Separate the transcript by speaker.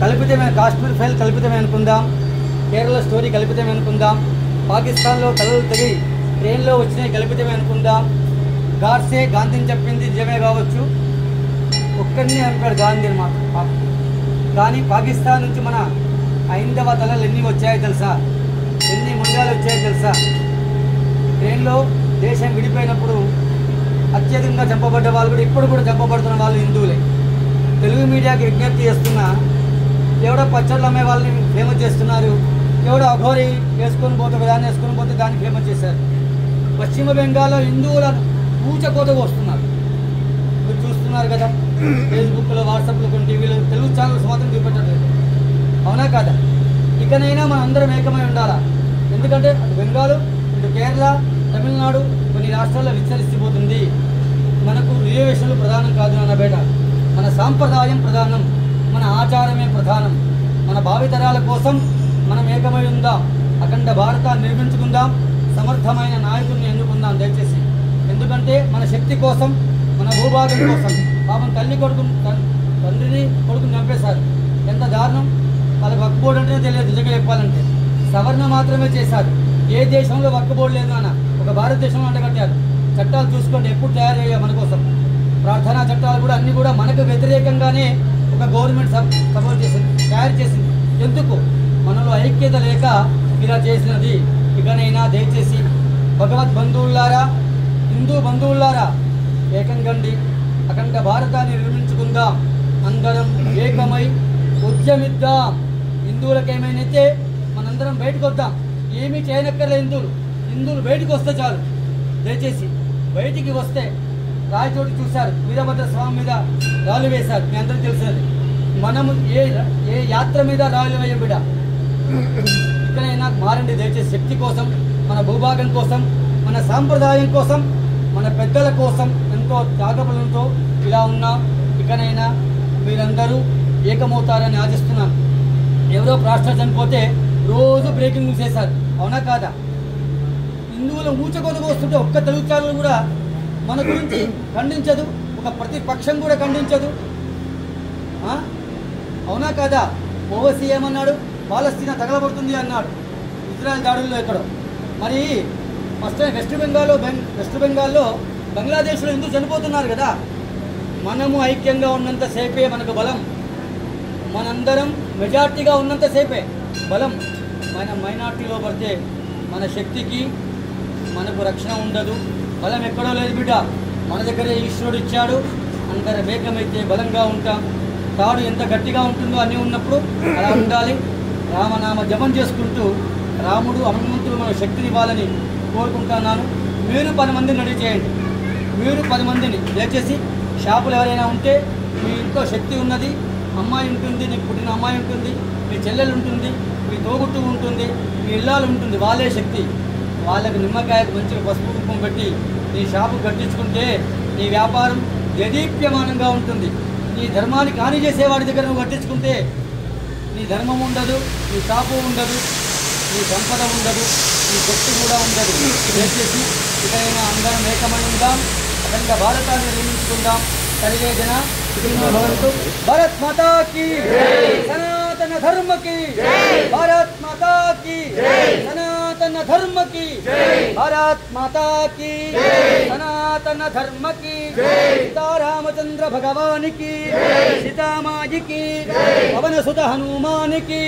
Speaker 1: కల్పితమే, Kashmir file కల్పితమే అనుకుందాం, Kerala story కల్పితమే అనుకుందాం, పాకిస్తాన్లో తలలు తెగి ట్రైన్లో వచ్చినాయి కల్పితమే అనుకుందాం, గాడ్సే గాంధీని చెప్పింది నిజమే కావచ్చు, ఒక్కడిని అంటాడు గాంధీని మాత్రం. కానీ పాకిస్తాన్ నుంచి మన హైందవ తలలు ఎన్ని వచ్చాయో తెలుసా, ఎన్ని ముందాలు వచ్చాయో తెలుసా? ట్రైన్లో దేశం విడిపోయినప్పుడు అత్యధికంగా చంపబడ్డ వాళ్ళు కూడా ఇప్పుడు కూడా చంపబడుతున్న వాళ్ళు హిందువులే. తెలుగు మీడియాకి విజ్ఞప్తి చేస్తున్నా, ఎవడో పచ్చళ్ళు అమ్మే వాళ్ళని ఫేమస్ చేస్తున్నారు, ఎవడో అఘోరి వేసుకొని పోతే దాన్ని వేసుకొని పోతే దాన్ని ఫేమస్ చేశారు. పశ్చిమ బెంగాల్లో హిందువులను పూచకోతకు వస్తున్నారు, మీరు చూస్తున్నారు కదా, ఫేస్బుక్లో, వాట్సాప్లో, కొన్ని టీవీలో, తెలుగు ఛానల్స్ మాత్రం చూపెట్టట్లేదు. అవునా కాదా? ఇకనైనా మనం అందరం ఏకమై ఉండాలా. ఎందుకంటే అటు బెంగాల్, ఇటు కేరళ, తమిళనాడు కొన్ని రాష్ట్రాల్లో విస్తరిస్తుపోతుంది. మనకు రిజర్వేషన్లు ప్రధానం కాదు నాన్న బేట, మన సాంప్రదాయం ప్రధానం, మన ఆచారమే ప్రధానం. మన భావితరాల కోసం మనం ఏకమై ఉందాం, అఖండ భారతాన్ని నిర్మించుకుందాం, సమర్థమైన నాయకుడిని ఎన్నుకుందాం దయచేసి. ఎందుకంటే మన శక్తి కోసం, మన భూభాగం కోసం. పాపం తండ్రిని కొడుకుని చంపేశారు, ఎంత దారుణం. వాళ్ళకి వక్ఫ్ బోర్డు అంటేనే తెలియదు నిజంగా చెప్పాలంటే. సవరణ మాత్రమే చేశారు, ఏ దేశంలో వక్ఫ్ బోర్డు లేదు అన్న, ఒక భారతదేశంలో అంటగట్టారు. చట్టాలు చూసుకోండి ఎప్పుడు తయారు అయ్యా మన కోసం. ప్రార్థనా చట్టాలు కూడా అన్నీ కూడా మనకు వ్యతిరేకంగానే ఒక గవర్నమెంట్ సపోర్ట్ చేసింది, తయారు చేసింది. ఎందుకు? మనలో ఐక్యత లేక ఇలా చేసినది. ఇకనైనా దయచేసి భగవద్ బంధువులారా, హిందూ బంధువులారా, ఏకంగండి, అఖండ భారతాన్ని నిర్మించుకుందాం, అందరం ఏకమై ఉద్యమిద్దాం. హిందువులకు ఏమైనా మనందరం బయటకు వద్దాం, ఏమీ చేయనక్కర్లే. హిందువులు బయటకు వస్తే చాలు. దయచేసి బయటికి వస్తే, రాయచోటి చూశారు, వీరభద్ర స్వామి మీద రాళ్ళు వేశారు, మీ అందరికీ తెలిసినది. మనము ఏ యాత్ర మీద రాళ్ళు వేయం బిడ్డ. ఇక్కడైనా మారండి దయచేసి, శక్తి కోసం, మన భూభాగం కోసం, మన సాంప్రదాయం కోసం, మన పెద్దల కోసం ఎంతో త్యాగబలంతో ఇలా ఉన్నాం. ఇకనైనా మీరందరూ ఏకమవుతారని ఆశిస్తున్నాను. ఎవరో ప్రాస్టర్ చనిపోతే రోజు బ్రేకింగ్ న్యూస్ చేశారు, అవునా కాదా? హిందువులు ఊచకొదకు వస్తుంటే ఒక్క తెలుగు ఛానల్ కూడా మన గురించి ఖండించదు, ఒక ప్రతిపక్షం కూడా ఖండించదు, అవునా కాదా? ఓవైసీ ఏమన్నాడు? పాలస్తీనా తగలబడుతుంది అన్నాడు ఇజ్రాయెల్ దాడుల్లో ఎక్కడో. మరి ఫస్ట్ టైం వెస్ట్ బెంగాల్లో బంగ్లాదేశ్లో ఎందుకు చనిపోతున్నారు కదా? మనము ఐక్యంగా ఉన్నంతసేపే మనకు బలం, మనందరం మెజార్టీగా ఉన్నంతసేపే బలం. మన మైనార్టీలో పడితే మన శక్తికి మనకు రక్షణ ఉండదు, బలం ఎక్కడో లేదు బిడ్డ, మన దగ్గరే ఈశ్వరుడు ఇచ్చాడు. అందరం ఏకమైతే బలంగా ఉంటాం. తాడు ఎంత గట్టిగా ఉంటుందో అన్నీ ఉన్నప్పుడు అలా ఉండాలి. రామనామ జపం చేసుకుంటూ రాముడు హనుమంతుడు మన శక్తిని ఇవ్వాలని కోరుకుంటున్నాను. మీరు 10 మందిని రెడీ చేయండి, మీరు 10 మందిని దయచేసి. షాపులు ఎవరైనా ఉంటే, మీ ఇంట్లో శక్తి ఉన్నది, అమ్మాయి ఉంటుంది, నీకు పుట్టిన అమ్మాయి ఉంటుంది, మీ చెల్లెలు ఉంటుంది, మీ తోగుట్టు ఉంటుంది, మీ ఇల్లాలు ఉంటుంది, వాళ్ళే శక్తి. వాళ్ళకి నిమ్మకాయకు మంచిగా పసుపు కుంకుమ పెట్టి నీ షాపు కట్టించుకుంటే నీ వ్యాపారం దేదీప్యమానంగా ఉంటుంది. నీ ధర్మానికి హాని చేసేవాడి దగ్గర నువ్వు కట్టించుకుంటే నీ ధర్మం ఉండదు, నీ షాపు ఉండదు, నీ సంపద ఉండదు, నీ శక్తి కూడా ఉండదు. దయచేసి ఇకైనా అందరం ఏకమై ఉందాం, అఖండ భారతాన్ని నిర్మించుకుందాం. సర్వే జన సుఖినో భవంతు. భారత్ మాతా కీ జై, సనాతన ధర్మ కీ జై, భారత్ మాతా కీ జై, సనాతన ధర్మ కీ జై, భారత్ మాతా కీ జై, సనాతన ధర్మ కీ జై, సీతారామచంద్ర భగవాన్ కీ జై, సీతామాయి కీ జై, పవన సుత హనుమాన్ కీ